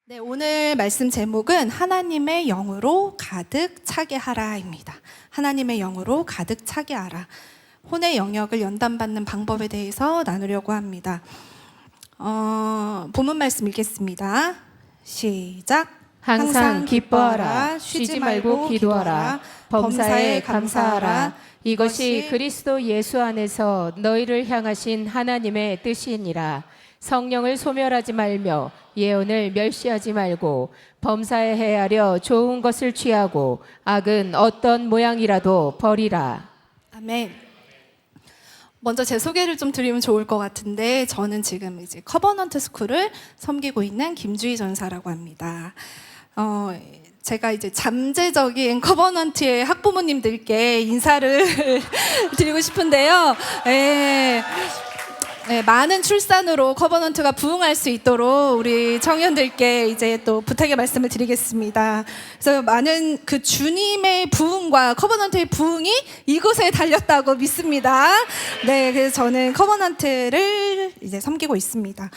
네, 오늘 말씀 제목은 하나님의 영으로 가득 차게 하라입니다. 하나님의 영으로 가득 차게 하라. 혼의 영역을 연단받는 방법에 대해서 나누려고 합니다. 본문 말씀 읽겠습니다. 시작. 항상 기뻐하라. 쉬지 말고 기도하라. 범사에 감사하라. 이것이 그리스도 예수 안에서 너희를 향하신 하나님의 뜻이니라. 성령을 소멸하지 말며 예언을 멸시하지 말고 범사에 헤아려 좋은 것을 취하고 악은 어떤 모양이라도 버리라. 아멘. 먼저 제 소개를 좀 드리면 좋을 것 같은데, 저는 지금 이제 커버넌트 스쿨을 섬기고 있는 김주희 전사라고 합니다. 제가 이제 잠재적인 커버넌트의 학부모님들께 인사를 드리고 싶은데요. 많은 출산으로 커버넌트가 부흥할 수 있도록 우리 청년들께 이제 또 부탁의 말씀을 드리겠습니다. 그래서 많은 그 주님의 부흥과 커버넌트의 부흥이 이곳에 달렸다고 믿습니다. 네, 그래서 저는 커버넌트를 이제 섬기고 있습니다.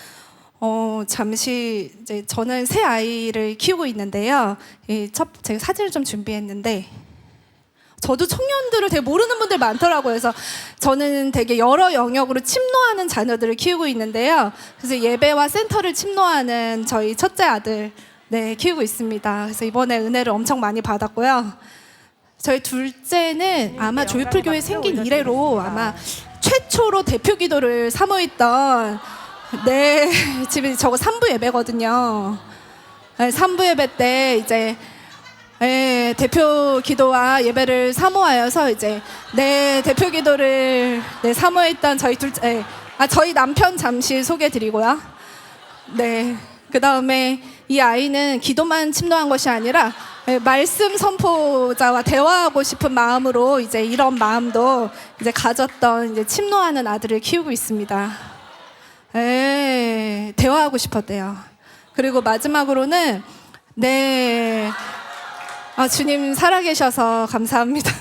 잠시 이제 저는 새 아이를 키우고 있는데요. 제가 사진을 좀 준비했는데, 저도 청년들을 되게 모르는 분들 많더라고요. 그래서 저는 되게 여러 영역으로 침노하는 자녀들을 키우고 있는데요. 그래서 예배와 센터를 침노하는 저희 첫째 아들 키우고 있습니다. 그래서 이번에 은혜를 엄청 많이 받았고요. 저희 둘째는 아마 조이풀 교회 생긴 이래로 아마 최초로 대표 기도를 사모했던 지금 저거 3부 예배거든요. 3부 예배 때 이제 대표 기도와 예배를 사모하여서 이제 대표 기도를 사모했던 저희 둘째, 저희 남편 잠시 소개드리고요. 그 다음에 이 아이는 기도만 침노한 것이 아니라 말씀 선포자와 대화하고 싶은 마음으로 이제 이런 마음도 이제 가졌던 이제 침노하는 아들을 키우고 있습니다. 대화하고 싶었대요. 그리고 마지막으로는 주님 살아계셔서 감사합니다.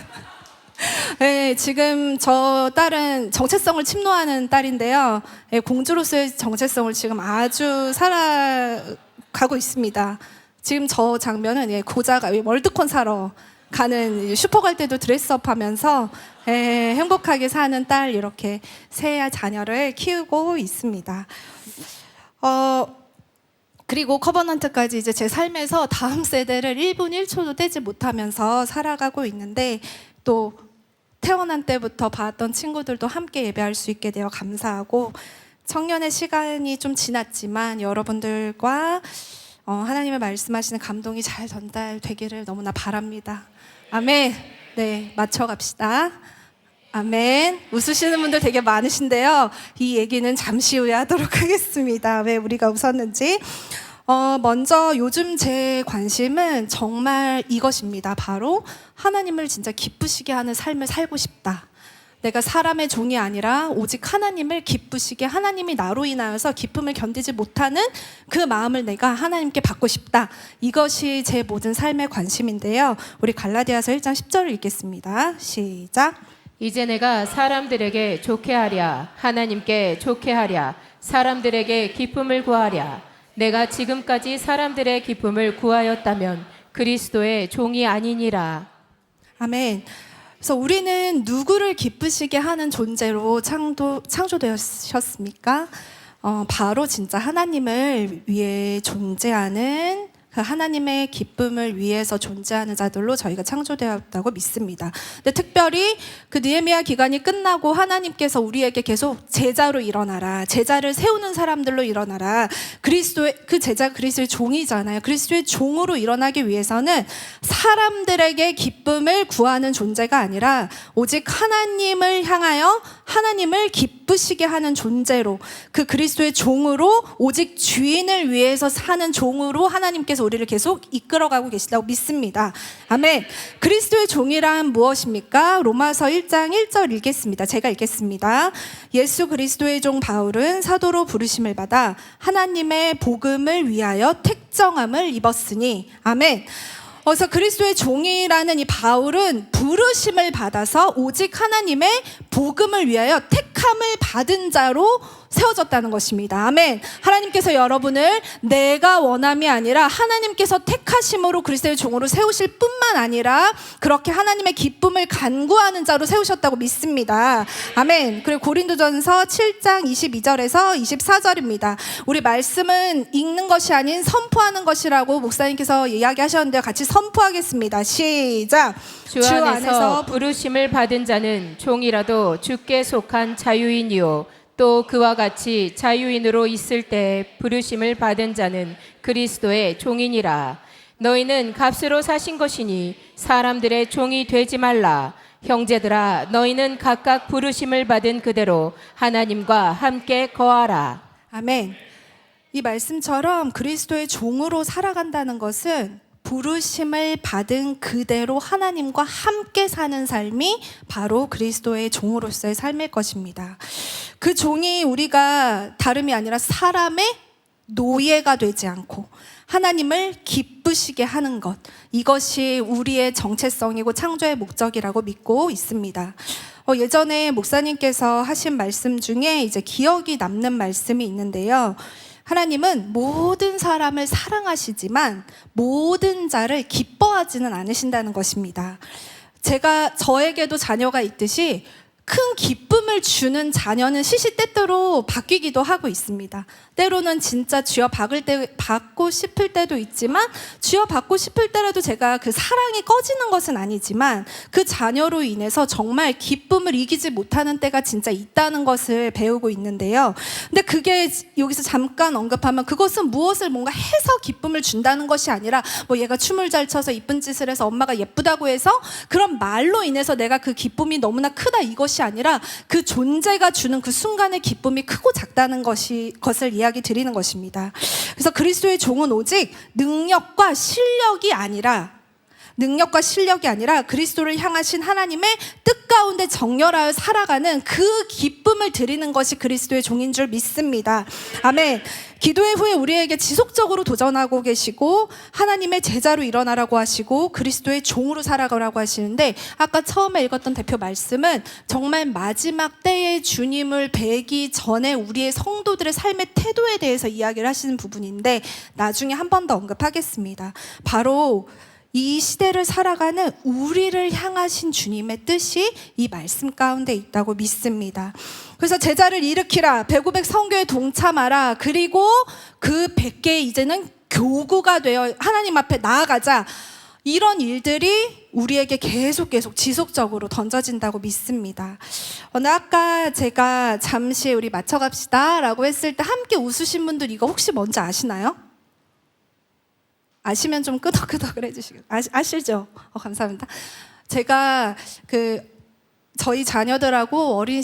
지금 저 딸은 정체성을 침노하는 딸인데요. 공주로서의 정체성을 지금 아주 살아가고 있습니다. 지금 저 장면은 고자가 월드콘 사러 가는 슈퍼 갈 때도 드레스업 하면서 행복하게 사는 딸, 이렇게 세 자녀를 키우고 있습니다. 그리고 커버넌트까지 이제 제 삶에서 다음 세대를 1분 1초도 떼지 못하면서 살아가고 있는데, 또 태어난 때부터 봤던 친구들도 함께 예배할 수 있게 되어 감사하고, 청년의 시간이 좀 지났지만 여러분들과 하나님의 말씀하시는 감동이 잘 전달되기를 너무나 바랍니다. 아멘. 맞춰갑시다. 아멘. 웃으시는 분들 되게 많으신데요. 이 얘기는 잠시 후에 하도록 하겠습니다. 왜 우리가 웃었는지. 먼저 요즘 제 관심은 정말 이것입니다. 바로 하나님을 진짜 기쁘시게 하는 삶을 살고 싶다. 내가 사람의 종이 아니라 오직 하나님을 기쁘시게, 하나님이 나로 인하여서 기쁨을 견디지 못하는 그 마음을 내가 하나님께 받고 싶다. 이것이 제 모든 삶의 관심인데요. 우리 갈라디아서 1장 10절을 읽겠습니다. 시작. 이제 내가 사람들에게 좋게 하랴. 하나님께 좋게 하랴. 사람들에게 기쁨을 구하랴. 내가 지금까지 사람들의 기쁨을 구하였다면 그리스도의 종이 아니니라. 아멘. 그래서 우리는 누구를 기쁘시게 하는 존재로 창조되셨습니까? 바로 진짜 하나님을 위해 존재하는, 그 하나님의 기쁨을 위해서 존재하는 자들로 저희가 창조되었다고 믿습니다. 근데 특별히 그 느헤미야 기간이 끝나고 하나님께서 우리에게 계속 제자로 일어나라, 제자를 세우는 사람들로 일어나라. 그 제자가 그리스도의 종이잖아요. 그리스도의 종으로 일어나기 위해서는 사람들에게 기쁨을 구하는 존재가 아니라 오직 하나님을 향하여 하나님을 기쁘시게 하는 존재로, 그 그리스도의 종으로, 오직 주인을 위해서 사는 종으로 하나님께서 우리를 계속 이끌어가고 계시다고 믿습니다. 아멘. 그리스도의 종이란 무엇입니까? 로마서 1장 1절 읽겠습니다. 제가 읽겠습니다. 예수 그리스도의 종 바울은 사도로 부르심을 받아 하나님의 복음을 위하여 택정함을 입었으니. 아멘. 그래서 그리스도의 종이라는 이 바울은 부르심을 받아서 오직 하나님의 복음을 위하여 택함을 받은 자로 세워졌다는 것입니다. 아멘. 하나님께서 여러분을 내가 원함이 아니라 하나님께서 택하심으로 그리스도의 종으로 세우실 뿐만 아니라 그렇게 하나님의 기쁨을 간구하는 자로 세우셨다고 믿습니다. 아멘. 그리고 고린도전서 7장 22절에서 24절입니다. 우리 말씀은 읽는 것이 아닌 선포하는 것이라고 목사님께서 이야기하셨는데요. 같이 선포하겠습니다. 시작. 주 안에서 부르심을 받은 자는 종이라도 주께 속한 자유인이요 또 그와 같이 자유인으로 있을 때 부르심을 받은 자는 그리스도의 종이니라. 너희는 값으로 사신 것이니 사람들의 종이 되지 말라. 형제들아, 너희는 각각 부르심을 받은 그대로 하나님과 함께 거하라. 아멘. 이 말씀처럼 그리스도의 종으로 살아간다는 것은 부르심을 받은 그대로 하나님과 함께 사는 삶이 바로 그리스도의 종으로서의 삶일 것입니다. 그 종이 우리가 다름이 아니라 사람의 노예가 되지 않고 하나님을 기쁘시게 하는 것, 이것이 우리의 정체성이고 창조의 목적이라고 믿고 있습니다. 예전에 목사님께서 하신 말씀 중에 이제 기억이 남는 말씀이 있는데요. 하나님은 모든 사람을 사랑하시지만 모든 자를 기뻐하지는 않으신다는 것입니다. 저에게도 자녀가 있듯이 큰 기쁨을 주는 자녀는 시시때때로 바뀌기도 하고 있습니다. 때로는 진짜 받고 싶을 때도 있지만 받고 싶을 때라도 제가 그 사랑이 꺼지는 것은 아니지만 그 자녀로 인해서 정말 기쁨을 이기지 못하는 때가 진짜 있다는 것을 배우고 있는데요. 근데 그게 여기서 잠깐 언급하면 그것은 무엇을 뭔가 해서 기쁨을 준다는 것이 아니라 뭐 얘가 춤을 잘 춰서 이쁜 짓을 해서 엄마가 예쁘다고 해서 그런 말로 인해서 내가 그 기쁨이 너무나 크다 이것이 아니라 그 존재가 주는 그 순간의 기쁨이 크고 작다는 것을 이야기 드리는 것입니다. 그래서 그리스도의 종은 오직 능력과 실력이 아니라 그리스도를 향하신 하나님의 뜻 가운데 정렬하여 살아가는 그 기쁨을 드리는 것이 그리스도의 종인 줄 믿습니다. 아멘. 기도회 후에 우리에게 지속적으로 도전하고 계시고 하나님의 제자로 일어나라고 하시고 그리스도의 종으로 살아가라고 하시는데 아까 처음에 읽었던 대표 말씀은 정말 마지막 때에 주님을 뵈기 전에 우리의 성도들의 삶의 태도에 대해서 이야기를 하시는 부분인데 나중에 한 번 더 언급하겠습니다. 바로 이 시대를 살아가는 우리를 향하신 주님의 뜻이 이 말씀 가운데 있다고 믿습니다. 그래서 제자를 일으키라, 배고백 선교에 동참하라, 그리고 그 100개 이제는 교구가 되어 하나님 앞에 나아가자. 이런 일들이 우리에게 계속 지속적으로 던져진다고 믿습니다. 아까 제가 잠시 우리 맞춰갑시다 라고 했을 때 함께 웃으신 분들 이거 혹시 뭔지 아시나요? 아시면 좀 끄덕끄덕을 해주시고 아시죠? 감사합니다. 제가 저희 자녀들하고 어릴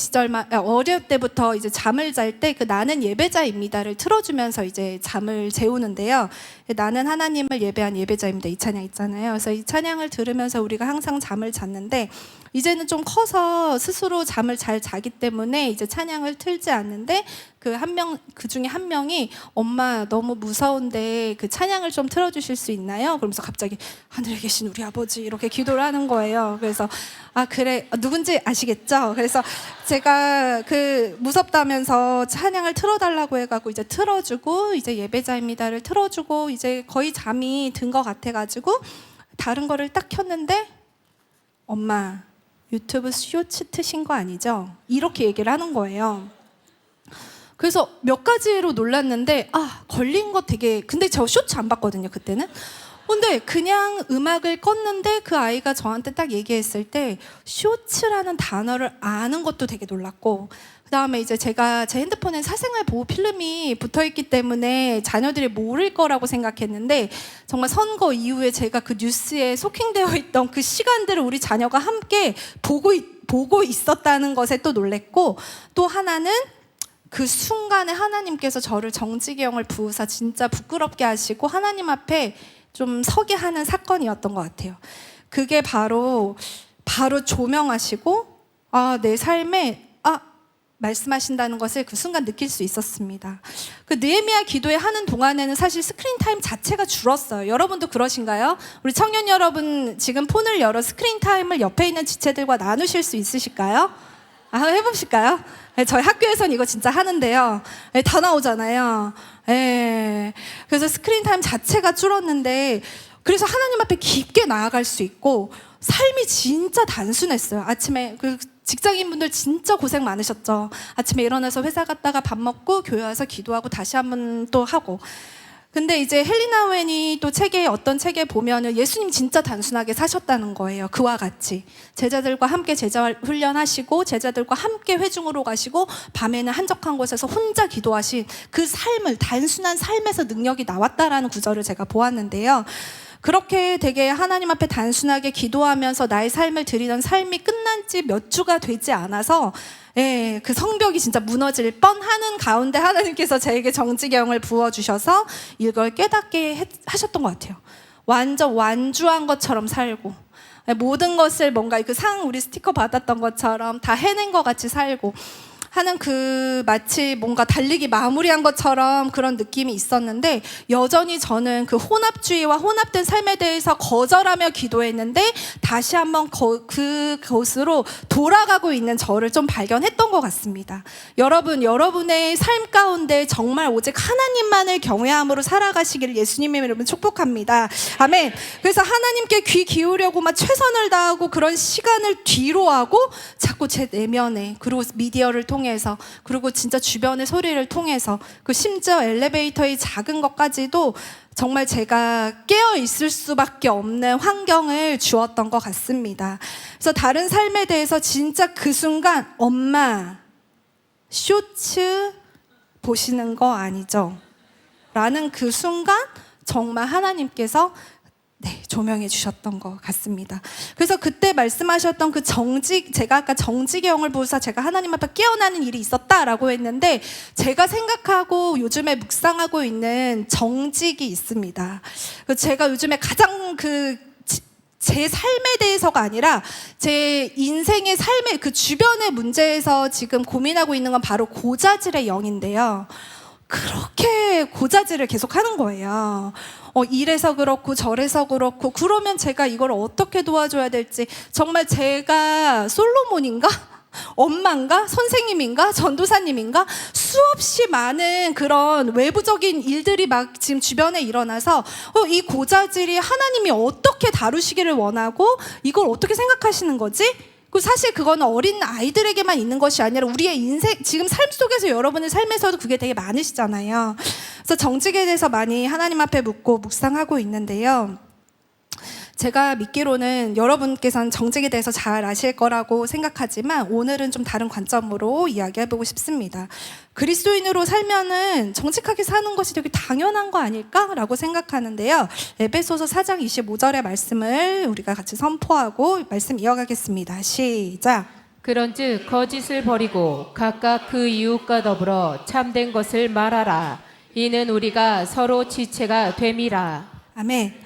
때부터 이제 잠을 잘 때 그 나는 예배자입니다를 틀어주면서 이제 잠을 재우는데요. 나는 하나님을 예배한 예배자입니다. 이 찬양 있잖아요. 그래서 이 찬양을 들으면서 우리가 항상 잠을 잤는데 이제는 좀 커서 스스로 잠을 잘 자기 때문에 이제 찬양을 틀지 않는데 그 중에 한 명이 엄마 너무 무서운데 그 찬양을 좀 틀어주실 수 있나요? 그러면서 갑자기 하늘에 계신 우리 아버지 이렇게 기도를 하는 거예요. 그래서 그래 누군지 아시겠죠? 그래서 제가 무섭다면서 찬양을 틀어달라고 해가지고 이제 틀어주고 이제 예배자입니다를 틀어주고 이제 거의 잠이 든 것 같아가지고 다른 거를 딱 켰는데 엄마 유튜브 쇼츠 트신 거 아니죠? 이렇게 얘기를 하는 거예요. 그래서 몇 가지로 놀랐는데 걸린 거 근데 저 쇼츠 안 봤거든요 그때는. 근데 그냥 음악을 껐는데 그 아이가 저한테 딱 얘기했을 때 쇼츠라는 단어를 아는 것도 되게 놀랐고 그다음에 이제 제가 제 핸드폰에 사생활 보호 필름이 붙어있기 때문에 자녀들이 모를 거라고 생각했는데 정말 선거 이후에 제가 그 뉴스에 소킹되어 있던 그 시간들을 우리 자녀가 함께 보고 있었다는 것에 또 놀랬고 또 하나는 그 순간에 하나님께서 저를 정지경을 부으사 진짜 부끄럽게 하시고 하나님 앞에 좀 서게 하는 사건이었던 것 같아요. 그게 바로 조명하시고 내 삶에 말씀하신다는 것을 그 순간 느낄 수 있었습니다. 그 느헤미야 기도회 하는 동안에는 사실 스크린 타임 자체가 줄었어요. 여러분도 그러신가요? 우리 청년 여러분 지금 폰을 열어 스크린 타임을 옆에 있는 지체들과 나누실 수 있으실까요? 한번 해보실까요? 저희 학교에선 이거 진짜 하는데요. 다 나오잖아요. 그래서 스크린 타임 자체가 줄었는데, 그래서 하나님 앞에 깊게 나아갈 수 있고, 삶이 진짜 단순했어요. 아침에 직장인분들 진짜 고생 많으셨죠. 아침에 일어나서 회사 갔다가 밥 먹고 교회 와서 기도하고 다시 한번 또 하고. 근데 이제 헬리나 웬이 또 어떤 책에 보면은 예수님 진짜 단순하게 사셨다는 거예요. 그와 같이 제자들과 함께 제자 훈련하시고 제자들과 함께 회중으로 가시고 밤에는 한적한 곳에서 혼자 기도하신 그 삶을, 단순한 삶에서 능력이 나왔다라는 구절을 제가 보았는데요. 그렇게 되게 하나님 앞에 단순하게 기도하면서 나의 삶을 드리던 삶이 끝난 지 몇 주가 되지 않아서 그 성벽이 진짜 무너질 뻔하는 가운데 하나님께서 저에게 정직의 영을 부어주셔서 이걸 깨닫게 하셨던 것 같아요. 완전 완주한 것처럼 살고, 모든 것을 뭔가 우리 스티커 받았던 것처럼 다 해낸 것 같이 살고 하는 마치 뭔가 달리기 마무리한 것처럼 그런 느낌이 있었는데, 여전히 저는 그 혼합주의와 혼합된 삶에 대해서 거절하며 기도했는데 다시 한번 그곳으로 돌아가고 있는 저를 좀 발견했던 것 같습니다. 여러분의 삶 가운데 정말 오직 하나님만을 경외함으로 살아가시기를 예수님의 이름으로 축복합니다. 아멘. 그래서 하나님께 귀 기울여고 막 최선을 다하고 그런 시간을 뒤로 하고 자꾸 제 내면에, 그리고 미디어를 통해서, 그리고 진짜 주변의 소리를 통해서, 심지어 엘리베이터의 작은 것까지도 정말 제가 깨어 있을 수밖에 없는 환경을 주었던 것 같습니다. 그래서 다른 삶에 대해서 진짜 그 순간 엄마 쇼츠 보시는 거 아니죠? 라는 그 순간 정말 하나님께서 조명해 주셨던 것 같습니다. 그래서 그때 말씀하셨던 제가 아까 정직의 영을 부으사 제가 하나님 앞에 깨어나는 일이 있었다라고 했는데, 제가 생각하고 요즘에 묵상하고 있는 정직이 있습니다. 제가 요즘에 가장 제 삶에 대해서가 아니라 제 인생의 삶의 주변의 문제에서 지금 고민하고 있는 건 바로 고자질의 영인데요. 그렇게 고자질을 계속 하는 거예요. 이래서 그렇고 저래서 그렇고, 그러면 제가 이걸 어떻게 도와줘야 될지, 정말 제가 솔로몬인가? 엄마인가? 선생님인가? 전도사님인가? 수없이 많은 그런 외부적인 일들이 막 지금 주변에 일어나서 이 고자질이 하나님이 어떻게 다루시기를 원하고 이걸 어떻게 생각하시는 거지? 사실 그거는 어린 아이들에게만 있는 것이 아니라 우리의 인생, 지금 삶 속에서, 여러분의 삶에서도 그게 되게 많으시잖아요. 그래서 정직에 대해서 많이 하나님 앞에 묻고 묵상하고 있는데요. 제가 믿기로는 여러분께서는 정직에 대해서 잘 아실 거라고 생각하지만 오늘은 좀 다른 관점으로 이야기해보고 싶습니다. 그리스도인으로 살면은 정직하게 사는 것이 되게 당연한 거 아닐까라고 생각하는데요. 에베소서 4장 25절의 말씀을 우리가 같이 선포하고 말씀 이어가겠습니다. 시작. 그런즉 거짓을 버리고 각각 그 이웃과 더불어 참된 것을 말하라. 이는 우리가 서로 지체가 됨이라. 아멘.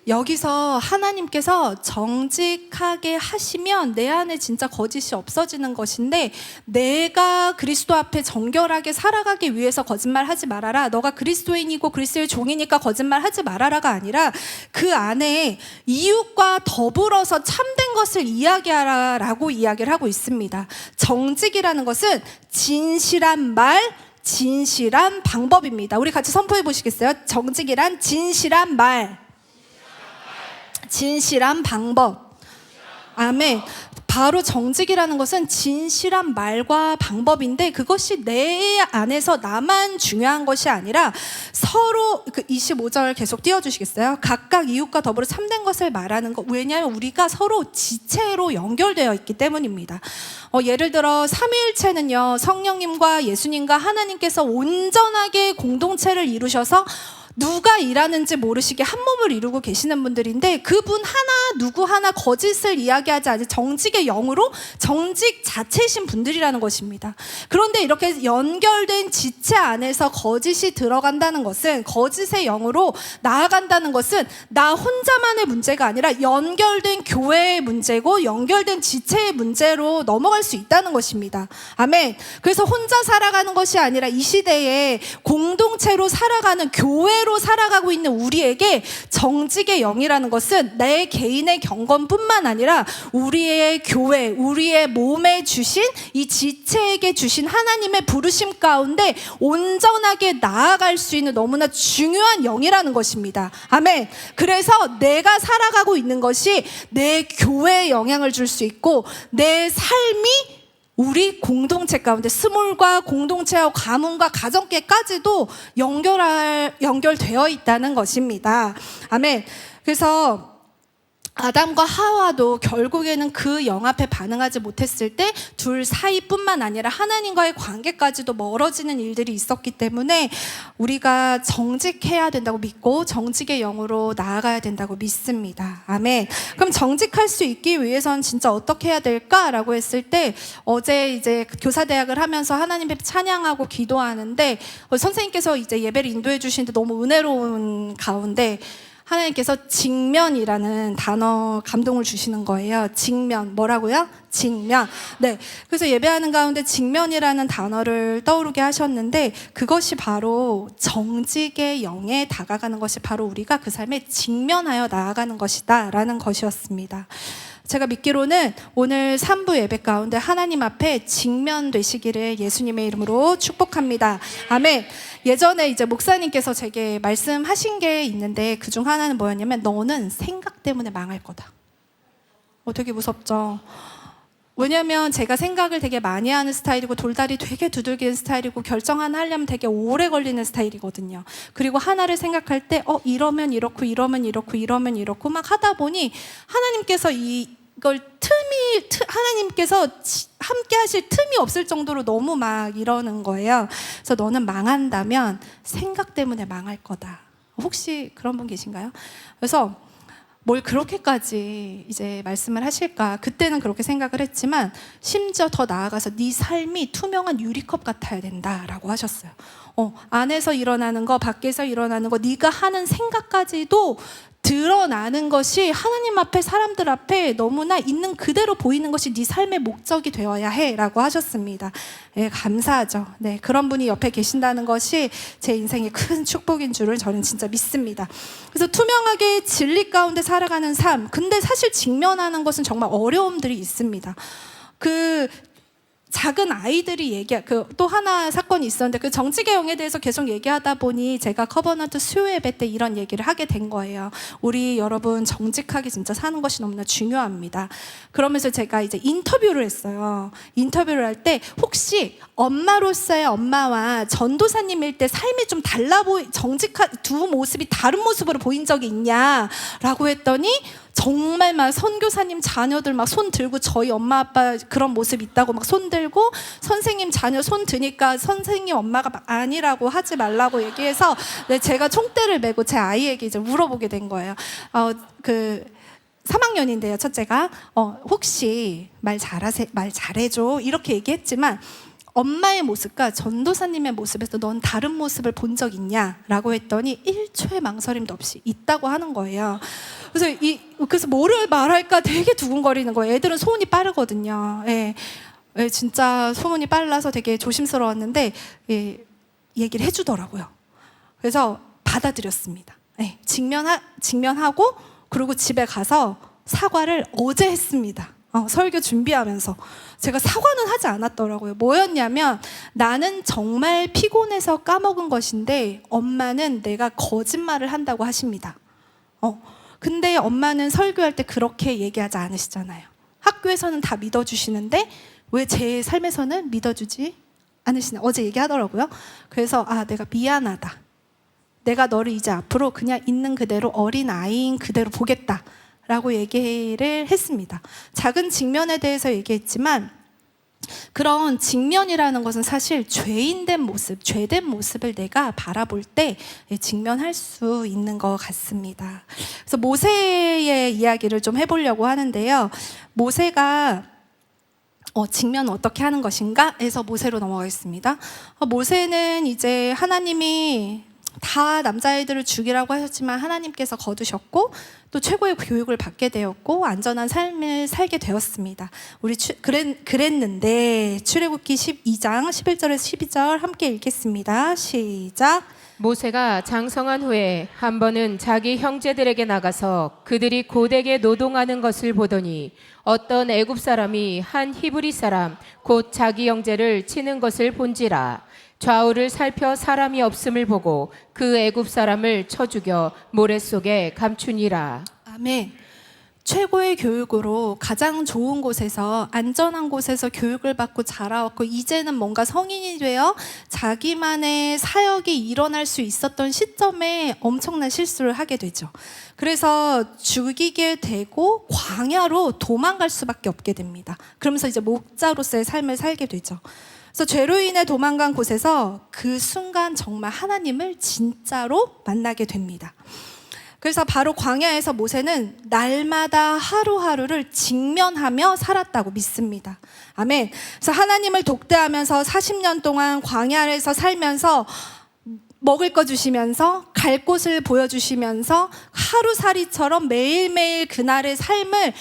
여기서 하나님께서 정직하게 하시면 내 안에 진짜 거짓이 없어지는 것인데, 내가 그리스도 앞에 정결하게 살아가기 위해서 거짓말하지 말아라, 너가 그리스도인이고 그리스도의 종이니까 거짓말하지 말아라가 아니라 그 안에 이웃과 더불어서 참된 것을 이야기하라라고 이야기를 하고 있습니다. 정직이라는 것은 진실한 말, 진실한 방법입니다. 우리 같이 선포해 보시겠어요? 정직이란 진실한 말, 진실한 방법. 아멘. 바로 정직이라는 것은 진실한 말과 방법인데, 그것이 내 안에서 나만 중요한 것이 아니라 서로 25절 계속 띄워주시겠어요? 각각 이웃과 더불어 참된 것을 말하는 것. 왜냐하면 우리가 서로 지체로 연결되어 있기 때문입니다. 예를 들어 삼위일체는요, 성령님과 예수님과 하나님께서 온전하게 공동체를 이루셔서 누가 일하는지 모르시게 한 몸을 이루고 계시는 분들인데, 그분 누구 하나 거짓을 이야기하지 않은 정직의 영으로 정직 자체이신 분들이라는 것입니다. 그런데 이렇게 연결된 지체 안에서 거짓이 들어간다는 것은, 거짓의 영으로 나아간다는 것은 나 혼자만의 문제가 아니라 연결된 교회의 문제고 연결된 지체의 문제로 넘어갈 수 있다는 것입니다. 아멘. 그래서 혼자 살아가는 것이 아니라 이 시대에 공동체로 살아가는, 교회로 살아가고 있는 우리에게 정직의 영이라는 것은 내 개인 개인의 경건뿐만 아니라 우리의 교회, 우리의 몸에 주신 이 지체에게 주신 하나님의 부르심 가운데 온전하게 나아갈 수 있는 너무나 중요한 영이라는 것입니다. 아멘. 그래서 내가 살아가고 있는 것이 내 교회에 영향을 줄 수 있고 내 삶이 우리 공동체 가운데 스몰과 공동체와 가문과 가정계까지도 연결되어 있다는 것입니다. 아멘. 그래서 아담과 하와도 결국에는 그 영 앞에 반응하지 못했을 때 둘 사이뿐만 아니라 하나님과의 관계까지도 멀어지는 일들이 있었기 때문에 우리가 정직해야 된다고 믿고 정직의 영으로 나아가야 된다고 믿습니다. 아멘. 그럼 정직할 수 있기 위해서는 진짜 어떻게 해야 될까라고 했을 때 어제 이제 교사대학을 하면서 하나님 앞에 찬양하고 기도하는데 선생님께서 이제 예배를 인도해 주시는데 너무 은혜로운 가운데 하나님께서 직면이라는 단어 감동을 주시는 거예요. 직면. 뭐라고요? 직면. 네. 그래서 예배하는 가운데 직면이라는 단어를 떠오르게 하셨는데 그것이 바로 정직의 영에 다가가는 것이 바로 우리가 그 삶에 직면하여 나아가는 것이다 라는 것이었습니다. 제가 믿기로는 오늘 3부 예배 가운데 하나님 앞에 직면되시기를 예수님의 이름으로 축복합니다. 아멘. 예전에 이제 목사님께서 제게 말씀하신 게 있는데 그중 하나는 뭐였냐면 너는 생각 때문에 망할 거다. 되게 무섭죠. 왜냐면 제가 생각을 되게 많이 하는 스타일이고 돌다리 되게 두들기는 스타일이고 결정 하나 하려면 되게 오래 걸리는 스타일이거든요. 그리고 하나를 생각할 때 이러면 이렇고 이러면 이렇고 이러면 이렇고 막 하다 보니 하나님께서 이걸 하나님께서 함께 하실 틈이 없을 정도로 너무 막 이러는 거예요. 그래서 너는 망한다면 생각 때문에 망할 거다. 혹시 그런 분 계신가요? 그래서 뭘 그렇게까지 이제 말씀을 하실까? 그때는 그렇게 생각을 했지만 심지어 더 나아가서 네 삶이 투명한 유리컵 같아야 된다라고 하셨어요. 안에서 일어나는 거, 밖에서 일어나는 거, 네가 하는 생각까지도 드러나는 것이 하나님 앞에 사람들 앞에 너무나 있는 그대로 보이는 것이 네 삶의 목적이 되어야 해라고 하셨습니다. 네, 감사하죠. 네, 그런 분이 옆에 계신다는 것이 제 인생의 큰 축복인 줄을 저는 진짜 믿습니다. 그래서 투명하게 진리 가운데 살아가는 삶. 근데 사실 직면하는 것은 정말 어려움들이 있습니다. 작은 아이들이 또 하나 사건이 있었는데 그 정직의 영에 대해서 계속 얘기하다 보니 제가 커버넌트 수요 예배 때 이런 얘기를 하게 된 거예요. 우리 여러분 정직하게 진짜 사는 것이 너무나 중요합니다. 그러면서 제가 이제 인터뷰를 했어요. 인터뷰를 할 때 혹시 엄마로서의 엄마와 전도사님일 때 삶이 좀 정직한 두 모습이 다른 모습으로 보인 적이 있냐라고 했더니 정말 막 선교사님 자녀들 막 손 들고 저희 엄마 아빠 그런 모습 있다고 막 손 들고 선생님 자녀 손 드니까 선생님 엄마가 막 아니라고 하지 말라고 얘기해서 제가 총대를 메고 제 아이에게 이제 물어보게 된 거예요. 3학년인데요, 첫째가 혹시 말 잘해줘 이렇게 얘기했지만 엄마의 모습과 전도사님의 모습에서 넌 다른 모습을 본 적 있냐라고 했더니 1초의 망설임도 없이 있다고 하는 거예요. 그래서 뭐를 말할까 되게 두근거리는 거예요. 애들은 소문이 빠르거든요. 예, 진짜 소문이 빨라서 되게 조심스러웠는데 얘기를 해주더라고요. 그래서 받아들였습니다. 예, 직면하고 그리고 집에 가서 사과를 어제 했습니다. 설교 준비하면서 제가 사과는 하지 않았더라고요. 뭐였냐면 나는 정말 피곤해서 까먹은 것인데 엄마는 내가 거짓말을 한다고 하십니다. 근데 엄마는 설교할 때 그렇게 얘기하지 않으시잖아요. 학교에서는 다 믿어주시는데 왜 제 삶에서는 믿어주지 않으시나 어제 얘기하더라고요. 그래서 내가 미안하다. 내가 너를 이제 앞으로 그냥 있는 그대로 어린 아이인 그대로 보겠다 라고 얘기를 했습니다. 작은 직면에 대해서 얘기했지만 그런 직면이라는 것은 사실 죄인된 모습, 죄된 모습을 내가 바라볼 때 직면할 수 있는 것 같습니다. 그래서 모세의 이야기를 좀 해보려고 하는데요. 모세가 직면은 어떻게 하는 것인가 해서 모세로 넘어가겠습니다. 모세는 이제 하나님이 다 남자아이들을 죽이라고 하셨지만 하나님께서 거두셨고 또 최고의 교육을 받게 되었고 안전한 삶을 살게 되었습니다. 우리 그랬는데 출애굽기 12장 11절에서 12절 함께 읽겠습니다. 시작. 모세가 장성한 후에 한 번은 자기 형제들에게 나가서 그들이 고되게 노동하는 것을 보더니 어떤 애굽 사람이 한 히브리 사람 곧 자기 형제를 치는 것을 본지라. 좌우를 살펴 사람이 없음을 보고 그 애굽 사람을 쳐 죽여 모래 속에 감추니라. 아멘. 최고의 교육으로 가장 좋은 곳에서 안전한 곳에서 교육을 받고 자라왔고 이제는 뭔가 성인이 되어 자기만의 사역이 일어날 수 있었던 시점에 엄청난 실수를 하게 되죠. 그래서 죽이게 되고 광야로 도망갈 수밖에 없게 됩니다. 그러면서 이제 목자로서의 삶을 살게 되죠. 그래서 죄로 인해 도망간 곳에서 그 순간 정말 하나님을 진짜로 만나게 됩니다. 그래서 바로 광야에서 모세는 날마다 하루하루를 직면하며 살았다고 믿습니다. 아멘. 그래서 하나님을 독대하면서 40년 동안 광야에서 살면서 먹을 거 주시면서 갈 곳을 보여주시면서 하루살이처럼 매일매일 그날의 삶을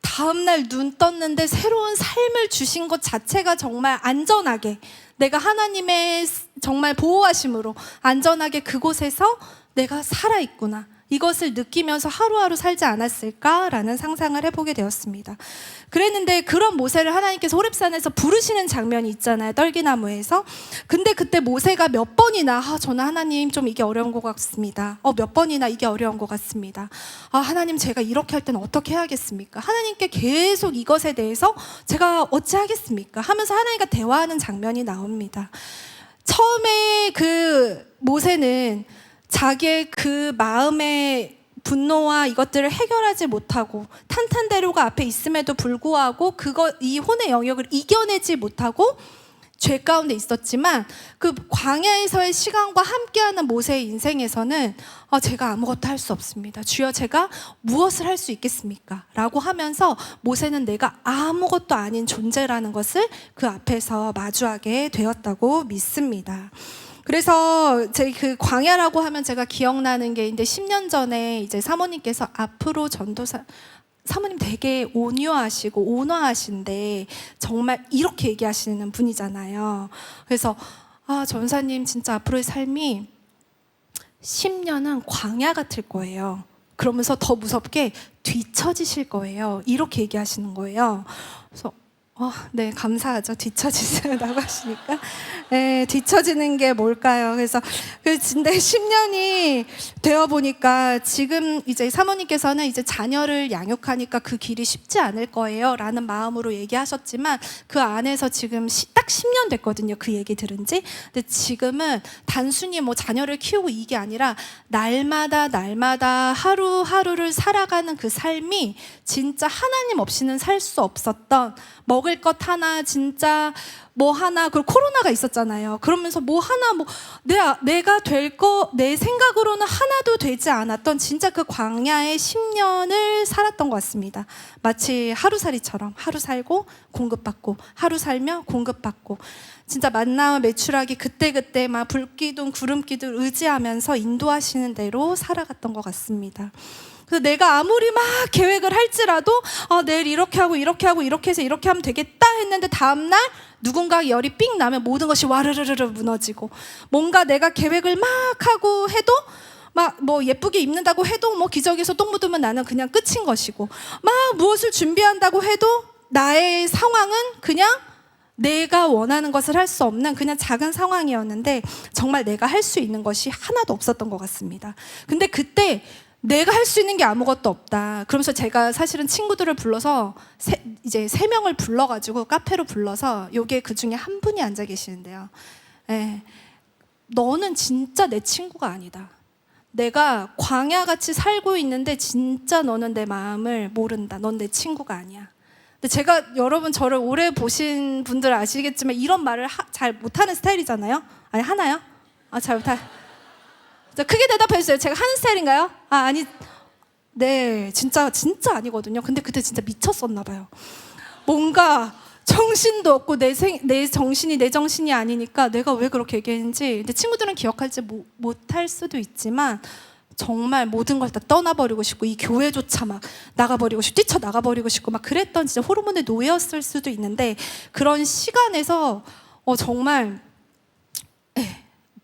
다음날 눈 떴는데 새로운 삶을 주신 것 자체가 정말 안전하게 내가 하나님의 정말 보호하심으로 안전하게 그곳에서 내가 살아있구나. 이것을 느끼면서 하루하루 살지 않았을까라는 상상을 해보게 되었습니다. 그랬는데 그런 모세를 하나님께서 호렙산에서 부르시는 장면이 있잖아요. 떨기나무에서. 근데 그때 모세가 몇 번이나 저는 하나님 좀 이게 어려운 것 같습니다. 몇 번이나 이게 어려운 것 같습니다. 하나님 제가 이렇게 할 때는 어떻게 해야겠습니까? 하나님께 계속 이것에 대해서 제가 어찌하겠습니까? 하면서 하나님과 대화하는 장면이 나옵니다. 처음에 그 모세는 자기의 그 마음의 분노와 이것들을 해결하지 못하고 탄탄대로가 앞에 있음에도 불구하고 이 혼의 영역을 이겨내지 못하고 죄 가운데 있었지만 그 광야에서의 시간과 함께하는 모세의 인생에서는 제가 아무것도 할 수 없습니다. 주여 제가 무엇을 할 수 있겠습니까? 라고 하면서 모세는 내가 아무것도 아닌 존재라는 것을 그 앞에서 마주하게 되었다고 믿습니다. 그래서 제 그 광야라고 하면 제가 기억나는 게 이제 10년 전에 이제 사모님께서 앞으로 전도사 사모님 되게 온유하시고 온화하신데 정말 이렇게 얘기하시는 분이잖아요. 그래서 전사님 진짜 앞으로의 삶이 10년은 광야 같을 거예요. 그러면서 더 무섭게 뒤처지실 거예요. 이렇게 얘기하시는 거예요. 그래서 네, 감사하죠. 뒤처지시라고 하시니까. 네, 뒤처지는 게 뭘까요? 그래서, 근데 10년이 되어 보니까 지금 이제 사모님께서는 이제 자녀를 양육하니까 그 길이 쉽지 않을 거예요. 라는 마음으로 얘기하셨지만 그 안에서 지금 딱 10년 됐거든요. 그 얘기 들은 지. 근데 지금은 단순히 뭐 자녀를 키우고 이게 아니라 날마다 하루하루를 살아가는 그 삶이 진짜 하나님 없이는 살 수 없었던 먹을 것 하나 진짜 뭐 하나 그리고 코로나가 있었잖아요. 그러면서 뭐 하나 내가 될 거 내 생각으로는 하나도 되지 않았던 진짜 그 광야의 10년을 살았던 것 같습니다. 마치 하루살이처럼 하루 살고 공급받고 하루 살며 공급받고 진짜 만나와 매출하기 그때그때 막 불기둥 구름기둥 의지하면서 인도하시는 대로 살아갔던 것 같습니다. 그래서 내가 아무리 막 계획을 할지라도 내일 이렇게 하고 이렇게 해서 이렇게 하면 되겠다 했는데 다음날 누군가 열이 삥 나면 모든 것이 와르르르 무너지고 뭔가 내가 계획을 막 하고 해도 막 뭐 예쁘게 입는다고 해도 뭐 기저귀에서 똥 묻으면 나는 그냥 끝인 것이고 막 무엇을 준비한다고 해도 나의 상황은 그냥 내가 원하는 것을 할 수 없는 그냥 작은 상황이었는데 정말 내가 할 수 있는 것이 하나도 없었던 것 같습니다. 근데 그때 내가 할 수 있는 게 아무것도 없다. 그러면서 제가 사실은 친구들을 불러서 이제 3명을 불러가지고 카페로 불러서 요게 그 중에 한 분이 앉아 계시는데요. 네. 너는 진짜 내 친구가 아니다. 내가 광야같이 살고 있는데 진짜 너는 내 마음을 모른다. 넌 내 친구가 아니야. 근데 제가 여러분 저를 오래 보신 분들 아시겠지만 이런 말을 잘 못하는 스타일이잖아요. 아니 하나요? 잘 못하. 크게 대답해주세요. 제가 하는 스타일인가요? 아니. 네, 진짜 아니거든요. 근데 그때 진짜 미쳤었나 봐요. 뭔가 정신도 없고 내 정신이 내 정신이 아니니까 내가 왜 그렇게 얘기했는지 근데 친구들은 기억하지 못할 수도 있지만 정말 모든 걸 다 떠나버리고 싶고 이 교회조차 막 나가버리고 싶고 뛰쳐나가버리고 싶고 막 그랬던 진짜 호르몬의 노예였을 수도 있는데 그런 시간에서 정말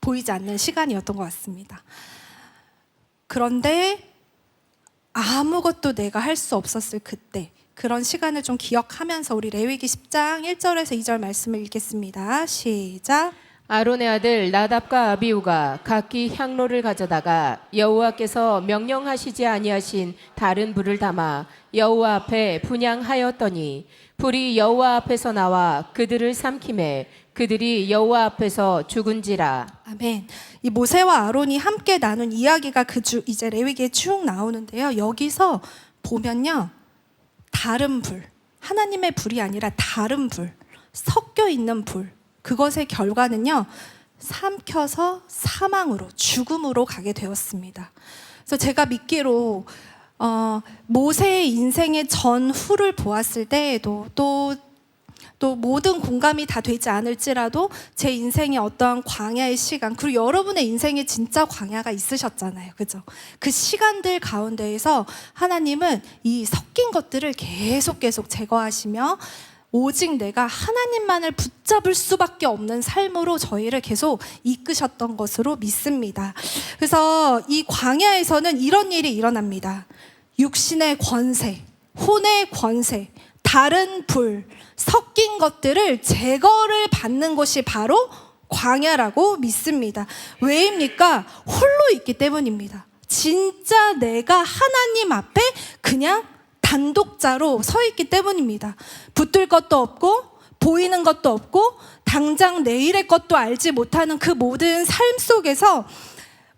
보이지 않는 시간이었던 것 같습니다. 그런데 아무것도 내가 할 수 없었을 그때 그런 시간을 좀 기억하면서 우리 레위기 10장 1절에서 2절 말씀을 읽겠습니다. 시작. 아론의 아들 나답과 아비후가 각기 향로를 가져다가 여호와께서 명령하시지 아니하신 다른 불을 담아 여호와 앞에 분향하였더니 불이 여호와 앞에서 나와 그들을 삼키매 그들이 여호와 앞에서 죽은지라. 아멘. 이 모세와 아론이 함께 나눈 이야기가 이제 레위기에 쭉 나오는데요. 여기서 보면요. 다른 불, 하나님의 불이 아니라 다른 불, 섞여 있는 불. 그것의 결과는요. 삼켜서 사망으로, 죽음으로 가게 되었습니다. 그래서 제가 믿기로 모세의 인생의 전후를 보았을 때에도 또 모든 공감이 다 되지 않을지라도 제 인생의 어떠한 광야의 시간 그리고 여러분의 인생에 진짜 광야가 있으셨잖아요. 그죠? 그 시간들 가운데에서 하나님은 이 섞인 것들을 계속 제거하시며 오직 내가 하나님만을 붙잡을 수밖에 없는 삶으로 저희를 계속 이끄셨던 것으로 믿습니다. 그래서 이 광야에서는 이런 일이 일어납니다. 육신의 권세, 혼의 권세, 다른 불, 섞인 것들을 제거를 받는 것이 바로 광야라고 믿습니다. 왜입니까? 홀로 있기 때문입니다. 진짜 내가 하나님 앞에 그냥 단독자로 서 있기 때문입니다. 붙들 것도 없고 보이는 것도 없고 당장 내일의 것도 알지 못하는 그 모든 삶 속에서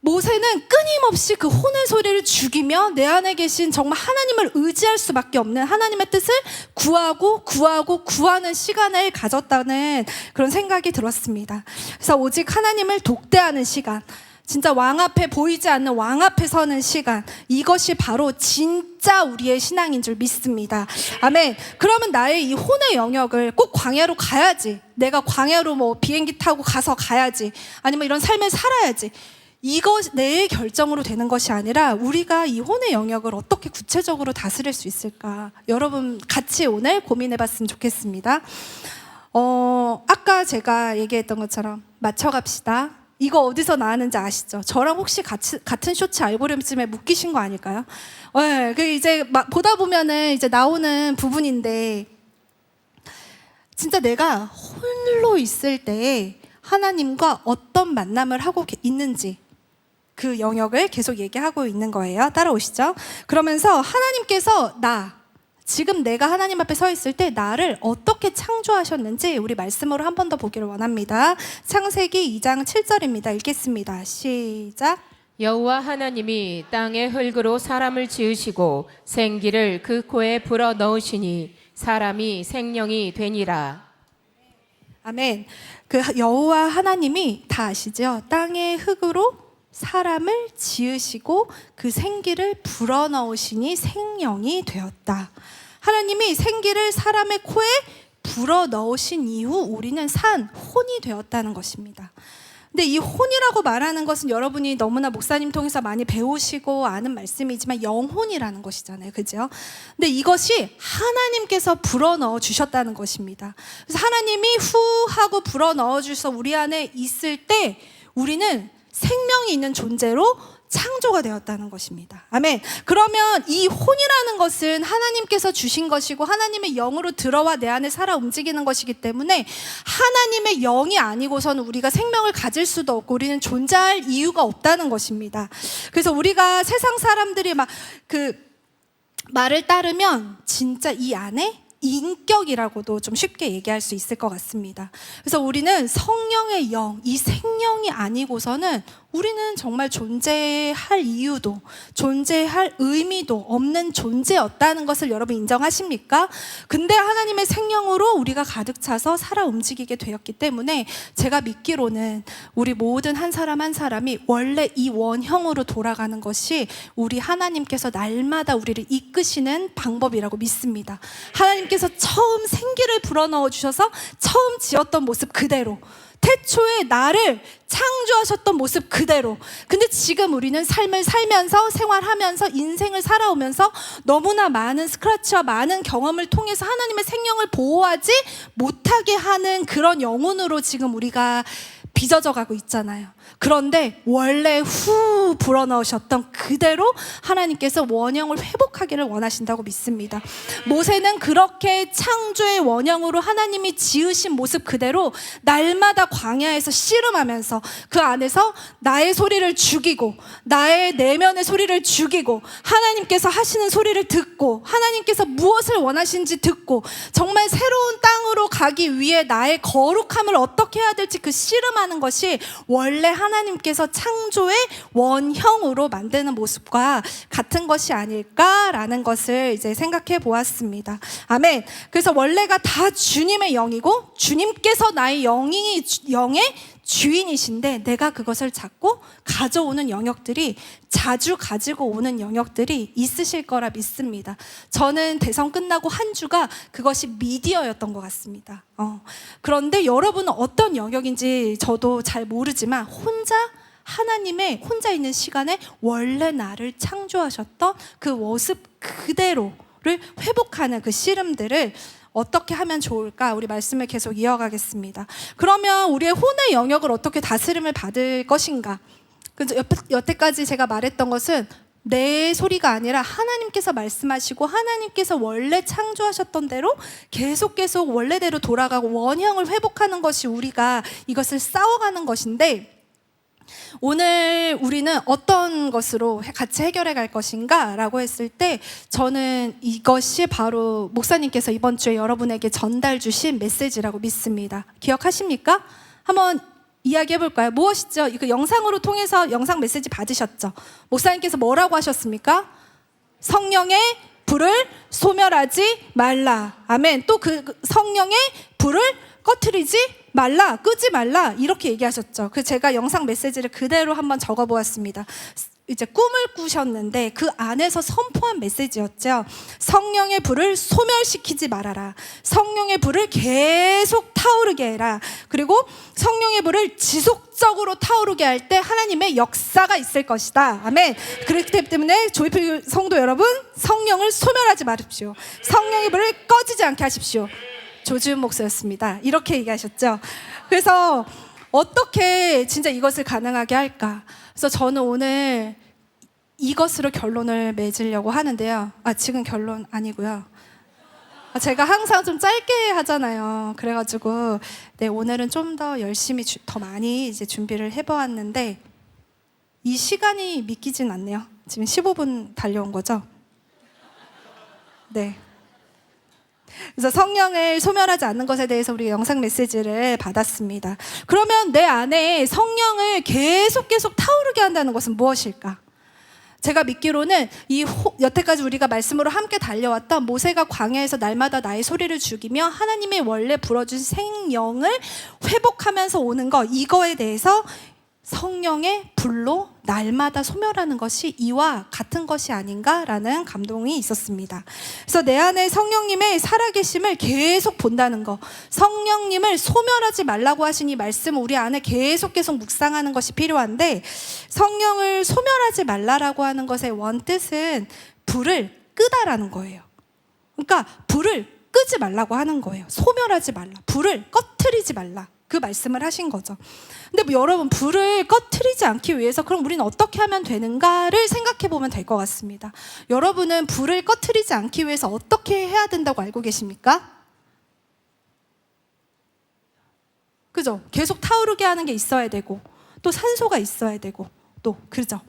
모세는 끊임없이 그 혼의 소리를 죽이며 내 안에 계신 정말 하나님을 의지할 수밖에 없는 하나님의 뜻을 구하는 시간을 가졌다는 그런 생각이 들었습니다. 그래서 오직 하나님을 독대하는 시간, 진짜 왕 앞에 보이지 않는 왕 앞에 서는 시간, 이것이 바로 진짜 우리의 신앙인 줄 믿습니다. 아멘. 그러면 나의 이 혼의 영역을 꼭 광야로 가야지, 내가 광야로 뭐 비행기 타고 가서 가야지, 아니면 이런 삶을 살아야지, 이거 내 결정으로 되는 것이 아니라 우리가 이 혼의 영역을 어떻게 구체적으로 다스릴 수 있을까, 여러분 같이 오늘 고민해봤으면 좋겠습니다. 아까 제가 얘기했던 것처럼 맞춰갑시다. 이거 어디서 나왔는지 아시죠? 저랑 혹시 같은 쇼츠 알고리즘에 묶이신 거 아닐까요? 네, 그 이제 보다 보면은 이제 나오는 부분인데, 진짜 내가 홀로 있을 때 하나님과 어떤 만남을 하고 있는지 그 영역을 계속 얘기하고 있는 거예요. 따라오시죠. 그러면서 하나님께서 지금 내가 하나님 앞에 서 있을 때 나를 어떻게 창조하셨는지 우리 말씀으로 한 번 더 보기를 원합니다. 창세기 2장 7절입니다. 읽겠습니다. 시작. 여호와 하나님이 땅의 흙으로 사람을 지으시고 생기를 그 코에 불어 넣으시니 사람이 생명이 되니라. 아멘. 그 여호와 하나님이 다 아시죠? 땅의 흙으로 사람을 지으시고 그 생기를 불어넣으시니 생명이 되었다. 하나님이 생기를 사람의 코에 불어넣으신 이후 우리는 산 혼이 되었다는 것입니다. 근데 이 혼이라고 말하는 것은 여러분이 너무나 목사님 통해서 많이 배우시고 아는 말씀이지만 영혼이라는 것이잖아요. 그죠? 근데 이것이 하나님께서 불어넣어 주셨다는 것입니다. 그래서 하나님이 후 하고 불어넣어 주셔서 우리 안에 있을 때 우리는 생명이 있는 존재로 창조가 되었다는 것입니다. 아멘. 그러면 이 혼이라는 것은 하나님께서 주신 것이고 하나님의 영으로 들어와 내 안에 살아 움직이는 것이기 때문에 하나님의 영이 아니고서는 우리가 생명을 가질 수도 없고 우리는 존재할 이유가 없다는 것입니다. 그래서 우리가 세상 사람들이 막 그 말을 따르면 진짜 이 안에 인격이라고도 좀 쉽게 얘기할 수 있을 것 같습니다. 그래서 우리는 성령의 영, 이 생명이 아니고서는 우리는 정말 존재할 이유도 존재할 의미도 없는 존재였다는 것을 여러분 인정하십니까? 근데 하나님의 생명으로 우리가 가득 차서 살아 움직이게 되었기 때문에 제가 믿기로는 우리 모든 한 사람 한 사람이 원래 이 원형으로 돌아가는 것이 우리 하나님께서 날마다 우리를 이끄시는 방법이라고 믿습니다. 하나님께서 처음 생기를 불어넣어 주셔서 처음 지었던 모습 그대로, 태초에 나를 창조하셨던 모습 그대로. 근데 지금 우리는 삶을 살면서, 생활하면서, 인생을 살아오면서 너무나 많은 스크래치와 많은 경험을 통해서 하나님의 생명을 보호하지 못하게 하는 그런 영혼으로 지금 우리가 빚어져 가고 있잖아요. 그런데 원래 불어넣으셨던 그대로 하나님께서 원형을 회복하기를 원하신다고 믿습니다. 모세는 그렇게 창조의 원형으로 하나님이 지으신 모습 그대로 날마다 광야에서 씨름하면서 그 안에서 나의 소리를 죽이고 나의 내면의 소리를 죽이고 하나님께서 하시는 소리를 듣고 하나님께서 무엇을 원하시는지 듣고 정말 새로운 땅으로 가기 위해 나의 거룩함을 어떻게 해야 될지 그 씨름하는 것이 원래 하나님께서 창조의 원형으로 만드는 모습과 같은 것이 아닐까라는 것을 이제 생각해 보았습니다. 아멘. 그래서 원래가 다 주님의 영이고 주님께서 나의 영의 주인이신데 내가 그것을 잡고 가져오는 영역들이 자주 가지고 오는 영역들이 있으실 거라 믿습니다. 저는 대선 끝나고 한 주가 그것이 미디어였던 것 같습니다. 그런데 여러분은 어떤 영역인지 저도 잘 모르지만 하나님의 혼자 있는 시간에 원래 나를 창조하셨던 그 모습 그대로를 회복하는 그 씨름들을 어떻게 하면 좋을까? 우리 말씀을 계속 이어가겠습니다. 그러면 우리의 혼의 영역을 어떻게 다스림을 받을 것인가? 여태까지 제가 말했던 것은 내 소리가 아니라 하나님께서 말씀하시고 하나님께서 원래 창조하셨던 대로 계속 원래대로 돌아가고 원형을 회복하는 것이 우리가 이것을 싸워가는 것인데, 오늘 우리는 어떤 것으로 같이 해결해 갈 것인가 라고 했을 때 저는 이것이 바로 목사님께서 이번 주에 여러분에게 전달 주신 메시지라고 믿습니다. 기억하십니까? 한번 이야기해 볼까요? 무엇이죠? 이거 영상으로 통해서 영상 메시지 받으셨죠? 목사님께서 뭐라고 하셨습니까? 성령의 불을 소멸하지 말라. 아멘. 또 그 성령의 불을 꺼트리지 말라, 끄지 말라, 이렇게 얘기하셨죠. 그래서 제가 영상 메시지를 그대로 한번 적어보았습니다. 이제 꿈을 꾸셨는데 그 안에서 선포한 메시지였죠. 성령의 불을 소멸시키지 말아라. 성령의 불을 계속 타오르게 해라. 그리고 성령의 불을 지속적으로 타오르게 할 때 하나님의 역사가 있을 것이다. 아멘. 그렇기 때문에 조이필 성도 여러분, 성령을 소멸하지 마십시오. 성령의 불을 꺼지지 않게 하십시오. 조지훈 목사였습니다. 이렇게 얘기하셨죠. 그래서 어떻게 진짜 이것을 가능하게 할까? 그래서 저는 오늘 이것으로 결론을 맺으려고 하는데요. 지금 결론 아니고요. 제가 항상 좀 짧게 하잖아요. 그래가지고 오늘은 좀 더 열심히 더 많이 이제 준비를 해보았는데 이 시간이 믿기진 않네요. 지금 15분 달려온 거죠? 네. 그래서 성령을 소멸하지 않는 것에 대해서 우리 영상 메시지를 받았습니다. 그러면 내 안에 성령을 계속 타오르게 한다는 것은 무엇일까? 제가 믿기로는 여태까지 우리가 말씀으로 함께 달려왔던 모세가 광야에서 날마다 나의 소리를 죽이며 하나님의 원래 불어준 생명을 회복하면서 오는 것, 이거에 대해서 성령의 불로 날마다 소멸하는 것이 이와 같은 것이 아닌가라는 감동이 있었습니다. 그래서 내 안에 성령님의 살아계심을 계속 본다는 것, 성령님을 소멸하지 말라고 하신 이 말씀을 우리 안에 계속 묵상하는 것이 필요한데, 성령을 소멸하지 말라라고 하는 것의 원뜻은 불을 끄다라는 거예요. 그러니까 불을 끄지 말라고 하는 거예요. 소멸하지 말라, 불을 꺼트리지 말라, 그 말씀을 하신 거죠. 근데 여러분, 불을 꺼트리지 않기 위해서 그럼 우리는 어떻게 하면 되는가를 생각해 보면 될 것 같습니다. 여러분은 불을 꺼트리지 않기 위해서 어떻게 해야 된다고 알고 계십니까? 그죠? 계속 타오르게 하는 게 있어야 되고 또 산소가 있어야 되고 또 그죠?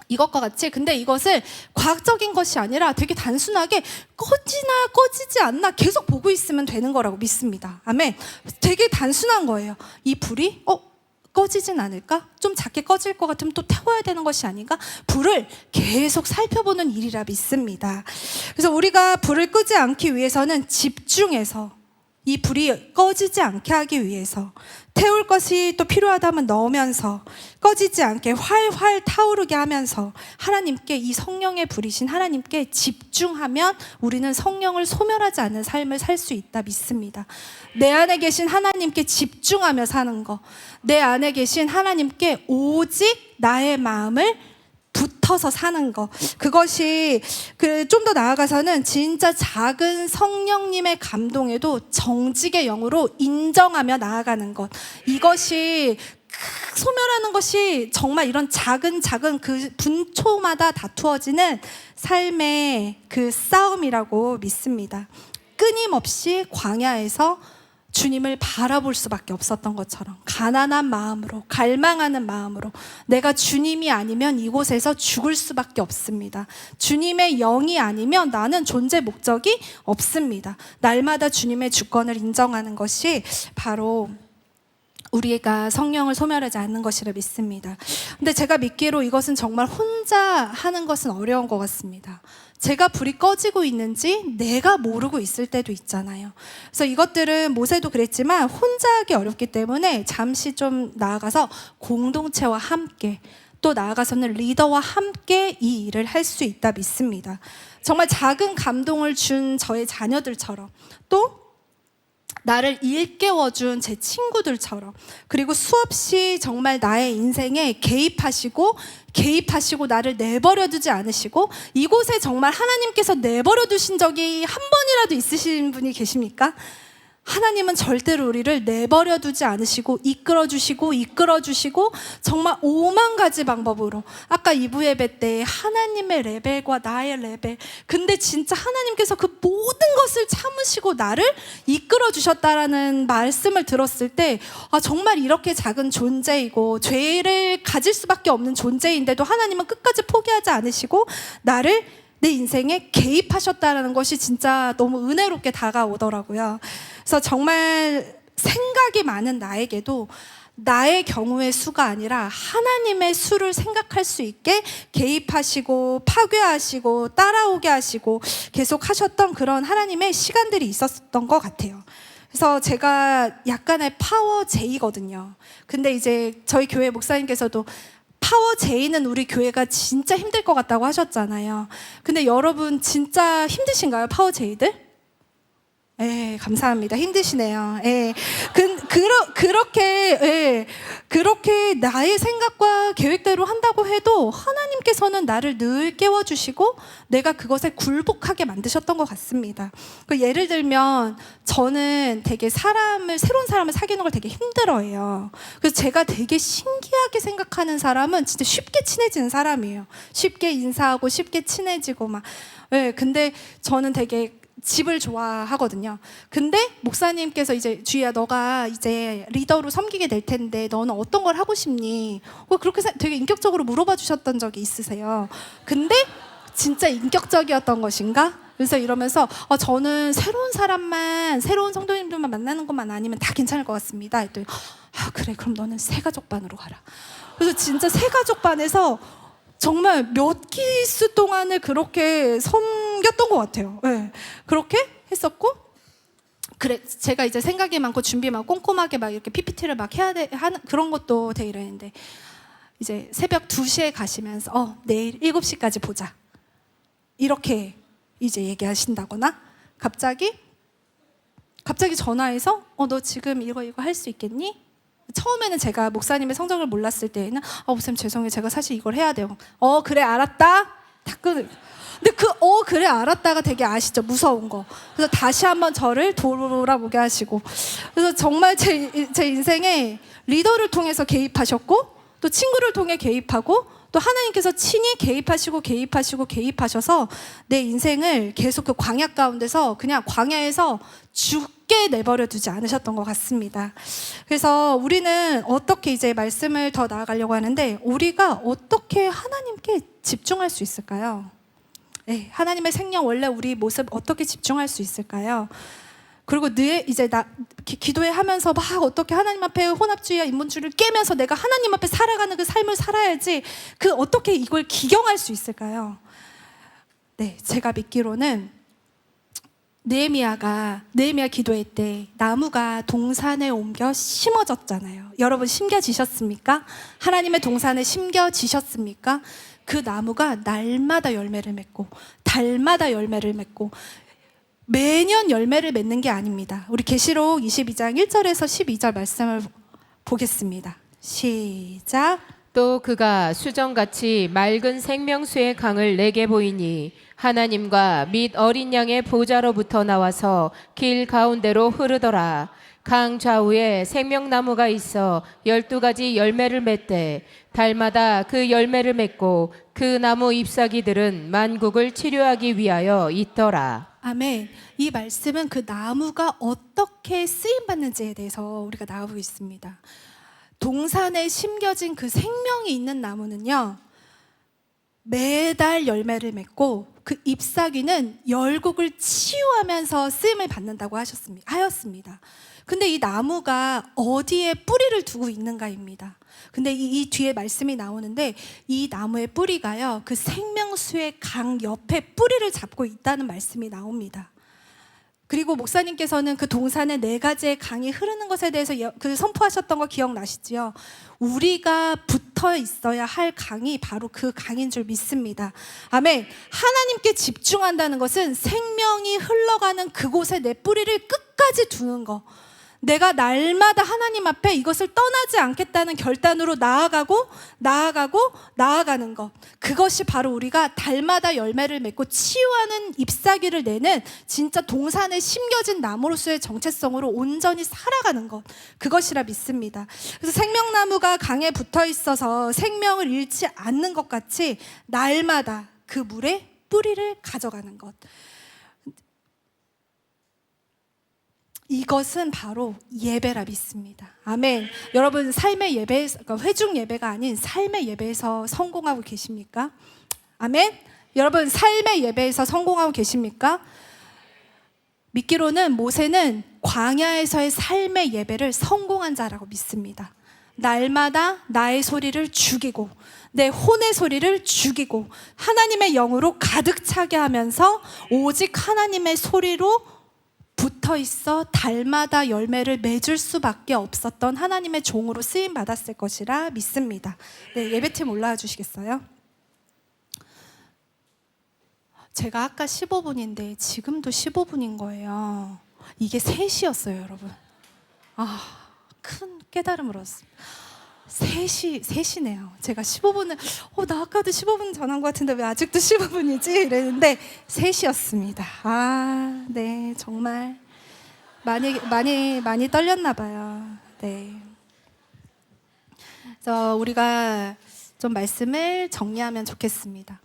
이것과 같이, 근데 이것을 과학적인 것이 아니라 되게 단순하게 꺼지나 꺼지지 않나 계속 보고 있으면 되는 거라고 믿습니다. 아멘. 되게 단순한 거예요. 이 불이 꺼지진 않을까? 좀 작게 꺼질 것 같으면 또 태워야 되는 것이 아닌가? 불을 계속 살펴보는 일이라 믿습니다. 그래서 우리가 불을 끄지 않기 위해서는 집중해서 이 불이 꺼지지 않게 하기 위해서 태울 것이 또 필요하다면 넣으면서 꺼지지 않게 활활 타오르게 하면서 하나님께, 이 성령의 불이신 하나님께 집중하면 우리는 성령을 소멸하지 않는 삶을 살 수 있다 믿습니다. 내 안에 계신 하나님께 집중하며 사는 거, 내 안에 계신 하나님께 오직 나의 마음을 붙어서 사는 거, 그것이 좀 더 나아가서는 진짜 작은 성령님의 감동에도 정직의 영으로 인정하며 나아가는 것, 이것이 소멸하는 것이 정말 이런 작은 그 분초마다 다투어지는 삶의 그 싸움이라고 믿습니다. 끊임없이 광야에서 주님을 바라볼 수밖에 없었던 것처럼 가난한 마음으로, 갈망하는 마음으로, 내가 주님이 아니면 이곳에서 죽을 수밖에 없습니다. 주님의 영이 아니면 나는 존재 목적이 없습니다. 날마다 주님의 주권을 인정하는 것이 바로 우리가 성령을 소멸하지 않는 것이라 믿습니다. 근데 제가 믿기로 이것은 정말 혼자 하는 것은 어려운 것 같습니다. 제가 불이 꺼지고 있는지 내가 모르고 있을 때도 있잖아요. 그래서 이것들은 모세도 그랬지만 혼자 하기 어렵기 때문에 잠시 좀 나아가서 공동체와 함께, 또 나아가서는 리더와 함께 이 일을 할 수 있다 믿습니다. 정말 작은 감동을 준 저의 자녀들처럼, 또 나를 일깨워준 제 친구들처럼, 그리고 수없이 정말 나의 인생에 개입하시고 나를 내버려 두지 않으시고, 이곳에 정말 하나님께서 내버려 두신 적이 한 번이라도 있으신 분이 계십니까? 하나님은 절대로 우리를 내버려 두지 않으시고 이끌어 주시고 정말 5만 가지 방법으로, 아까 2부 예배 때 하나님의 레벨과 나의 레벨, 근데 진짜 하나님께서 그 모든 것을 참으시고 나를 이끌어 주셨다라는 말씀을 들었을 때, 정말 이렇게 작은 존재이고 죄를 가질 수밖에 없는 존재인데도 하나님은 끝까지 포기하지 않으시고 나를, 내 인생에 개입하셨다는 것이 진짜 너무 은혜롭게 다가오더라고요. 그래서 정말 생각이 많은 나에게도 나의 경우의 수가 아니라 하나님의 수를 생각할 수 있게 개입하시고 파괴하시고 따라오게 하시고 계속 하셨던 그런 하나님의 시간들이 있었던 것 같아요. 그래서 제가 약간의 파워 J거든요. 근데 이제 저희 교회 목사님께서도 파워 J는 우리 교회가 진짜 힘들 것 같다고 하셨잖아요. 근데 여러분 진짜 힘드신가요? 파워 J들? 예, 감사합니다. 힘드시네요. 예. 그렇게 나의 생각과 계획대로 한다고 해도 하나님께서는 나를 늘 깨워주시고 내가 그것에 굴복하게 만드셨던 것 같습니다. 예를 들면 저는 되게 새로운 사람을 사귀는 걸 되게 힘들어해요. 그래서 제가 되게 신기하게 생각하는 사람은 진짜 쉽게 친해지는 사람이에요. 쉽게 인사하고 쉽게 친해지고 막. 예, 근데 저는 되게 집을 좋아하거든요. 근데 목사님께서 이제 주희야, 너가 이제 리더로 섬기게 될 텐데 너는 어떤 걸 하고 싶니? 그렇게 되게 인격적으로 물어봐 주셨던 적이 있으세요. 근데 진짜 인격적이었던 것인가? 그래서 이러면서 저는 새로운 성도님들만 만나는 것만 아니면 다 괜찮을 것 같습니다. 했더니 그래, 그럼 너는 새가족반으로 가라. 그래서 진짜 새가족반에서 정말 몇 기수 동안을 그렇게 섬겼던 것 같아요. 네. 그렇게 했었고, 그래, 제가 이제 생각이 많고 준비 많고 꼼꼼하게 막 이렇게 PPT를 막 해야 하는 그런 것도 되게 이랬는데, 이제 새벽 2시에 가시면서 내일 7시까지 보자, 이렇게 이제 얘기하신다거나, 갑자기 전화해서 너 지금 이거 할 수 있겠니? 처음에는 제가 목사님의 성적을 몰랐을 때에는 목사님 죄송해요, 제가 사실 이걸 해야 돼요. 그래 알았다. 다 끊을. 근데 그래 알았다가 되게 아시죠? 무서운 거. 그래서 다시 한번 저를 돌아보게 하시고, 그래서 정말 제 인생에 리더를 통해서 개입하셨고, 또 친구를 통해 개입하고, 또 하나님께서 친히 개입하셔서 내 인생을 계속 그 광야 가운데서, 그냥 광야에서 죽게 내버려 두지 않으셨던 것 같습니다. 그래서 우리는 어떻게 이제 말씀을 더 나아가려고 하는데, 우리가 어떻게 하나님께 집중할 수 있을까요? 네, 하나님의 생명 원래 우리 모습 어떻게 집중할 수 있을까요? 그리고 이제 기도회 하면서 막 어떻게 하나님 앞에 혼합주의와 인본주의를 깨면서 내가 하나님 앞에 살아가는 그 삶을 살아야지, 그 어떻게 이걸 기경할 수 있을까요? 네, 제가 믿기로는 느헤미야 기도회 때 나무가 동산에 옮겨 심어졌잖아요. 여러분 심겨지셨습니까? 하나님의 동산에 심겨지셨습니까? 그 나무가 날마다 열매를 맺고 달마다 열매를 맺고 매년 열매를 맺는 게 아닙니다. 우리 계시록 22장 1절에서 12절 말씀을 보겠습니다. 시작. 또 그가 수정같이 맑은 생명수의 강을 내게 보이니 하나님과 및 어린 양의 보좌로부터 나와서 길 가운데로 흐르더라. 강 좌우에 생명나무가 있어 12가지 열매를 맺되 달마다 그 열매를 맺고 그 나무 잎사귀들은 만국을 치료하기 위하여 있더라. 아멘. 이 말씀은 그 나무가 어떻게 쓰임받는지에 대해서 우리가 나오고 있습니다. 동산에 심겨진 그 생명이 있는 나무는요, 매달 열매를 맺고 그 잎사귀는 열국을 치유하면서 쓰임을 받는다고 하였습니다. 근데 이 나무가 어디에 뿌리를 두고 있는가입니다. 근데 이 뒤에 말씀이 나오는데 이 나무의 뿌리가요, 그 생명수의 강 옆에 뿌리를 잡고 있다는 말씀이 나옵니다. 그리고 목사님께서는 그 동산에 4가지의 강이 흐르는 것에 대해서 그 선포하셨던 거 기억나시지요? 우리가 붙어 있어야 할 강이 바로 그 강인 줄 믿습니다. 아멘. 하나님께 집중한다는 것은 생명이 흘러가는 그곳에 내 뿌리를 끝까지 두는 거, 내가 날마다 하나님 앞에 이것을 떠나지 않겠다는 결단으로 나아가는 것, 그것이 바로 우리가 달마다 열매를 맺고 치유하는 잎사귀를 내는 진짜 동산에 심겨진 나무로서의 정체성으로 온전히 살아가는 것, 그것이라 믿습니다. 그래서 생명나무가 강에 붙어 있어서 생명을 잃지 않는 것 같이 날마다 그 물에 뿌리를 가져가는 것, 이것은 바로 예배라 믿습니다. 아멘. 여러분 삶의 예배, 그러니까 회중 예배가 아닌 삶의 예배에서 성공하고 계십니까? 아멘. 여러분 삶의 예배에서 성공하고 계십니까? 믿기로는 모세는 광야에서의 삶의 예배를 성공한 자라고 믿습니다. 날마다 나의 소리를 죽이고 내 혼의 소리를 죽이고 하나님의 영으로 가득 차게 하면서 오직 하나님의 소리로 붙어 있어 달마다 열매를 맺을 수밖에 없었던 하나님의 종으로 쓰임 받았을 것이라 믿습니다. 네, 예배팀 올라와 주시겠어요? 제가 아까 15분인데 지금도 15분인 거예요. 이게 3시였어요, 여러분. 큰 깨달음을 얻었습니다. 3시네요. 제가 15분을 나 아까도 15분 전한 것 같은데 왜 아직도 15분이지? 이랬는데 3시였습니다. 네, 정말 많이 떨렸나 봐요. 네. 그래서 우리가 좀 말씀을 정리하면 좋겠습니다.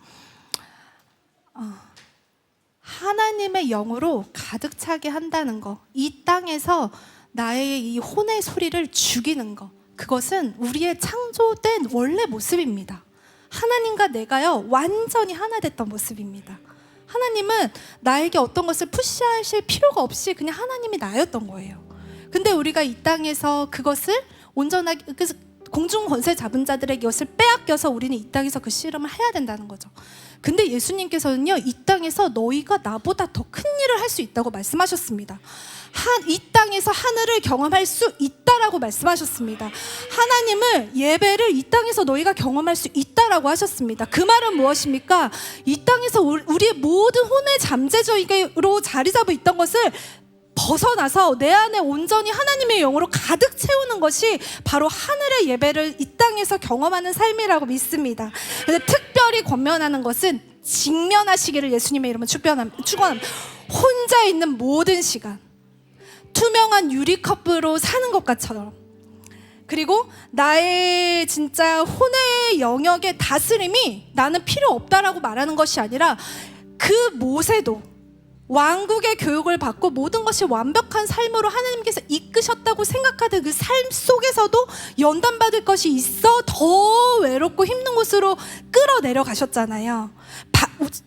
하나님의 영으로 가득 차게 한다는 거, 이 땅에서 나의 이 혼의 소리를 죽이는 거, 그것은 우리의 창조된 원래 모습입니다. 하나님과 내가요 완전히 하나 됐던 모습입니다. 하나님은 나에게 어떤 것을 푸시하실 필요가 없이 그냥 하나님이 나였던 거예요. 근데 우리가 이 땅에서 그것을 온전하게, 그래서 공중 권세 잡은 자들에게 이것을 빼앗겨서 우리는 이 땅에서 그 씨름을 해야 된다는 거죠. 근데 예수님께서는요, 이 땅에서 너희가 나보다 더 큰 일을 할 수 있다고 말씀하셨습니다. 이 땅에서 하늘을 경험할 수 있다라고 말씀하셨습니다. 하나님을, 예배를 이 땅에서 너희가 경험할 수 있다라고 하셨습니다. 그 말은 무엇입니까? 이 땅에서 우리의 모든 혼의 잠재적으로 자리 잡고 있던 것을 벗어나서 내 안에 온전히 하나님의 영으로 가득 채우는 것이 바로 하늘의 예배를 이 땅에서 경험하는 삶이라고 믿습니다. 그래서 특별히 권면하는 것은 직면하시기를 예수님의 이름으로 축원합니다. 혼자 있는 모든 시간, 투명한 유리컵으로 사는 것처럼, 그리고 나의 진짜 혼의 영역의 다스림이 나는 필요 없다라고 말하는 것이 아니라 그 모세도 왕국의 교육을 받고 모든 것이 완벽한 삶으로 하나님께서 이끄셨다고 생각하던 그 삶 속에서도 연단받을 것이 있어 더 외롭고 힘든 곳으로 끌어내려 가셨잖아요.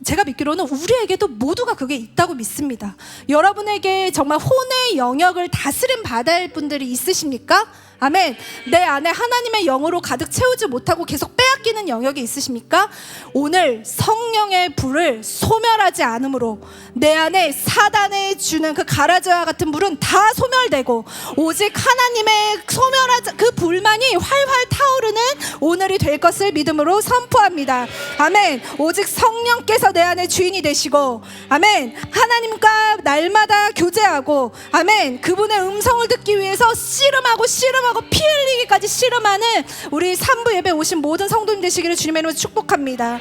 제가 믿기로는 우리에게도 모두가 그게 있다고 믿습니다. 여러분에게 정말 혼의 영역을 다스림 받아야 할 분들이 있으십니까? 아멘. 내 안에 하나님의 영으로 가득 채우지 못하고 계속 빼앗기는 영역이 있으십니까? 오늘 성령의 불을 소멸하지 않으므로 내 안에 사단의 주는 그 가라지와 같은 불은 다 소멸되고 오직 하나님의 소멸하지 그 불만이 활활 타오르는 오늘이 될 것을 믿음으로 선포합니다. 아멘. 오직 성령께서 내 안에 주인이 되시고, 아멘, 하나님과 날마다 교제하고, 아멘, 그분의 음성을 듣기 위해서 씨름하고 피 흘리기까지 씨름하는 우리 3부 예배 오신 모든 성도님 되시기를 주님의 이름으로 축복합니다.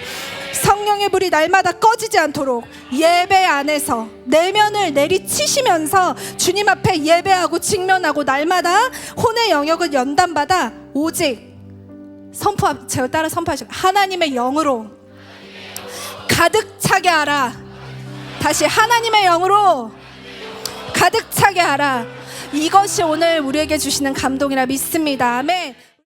성령의 불이 날마다 꺼지지 않도록 예배 안에서 내면을 내리치시면서 주님 앞에 예배하고 직면하고 날마다 혼의 영역을 연단받아 오직 제가 따라 선포하시고 하나님의 영으로 가득 차게 하라. 다시 하나님의 영으로 가득 차게 하라. 이것이 오늘 우리에게 주시는 감동이라 믿습니다. 아멘.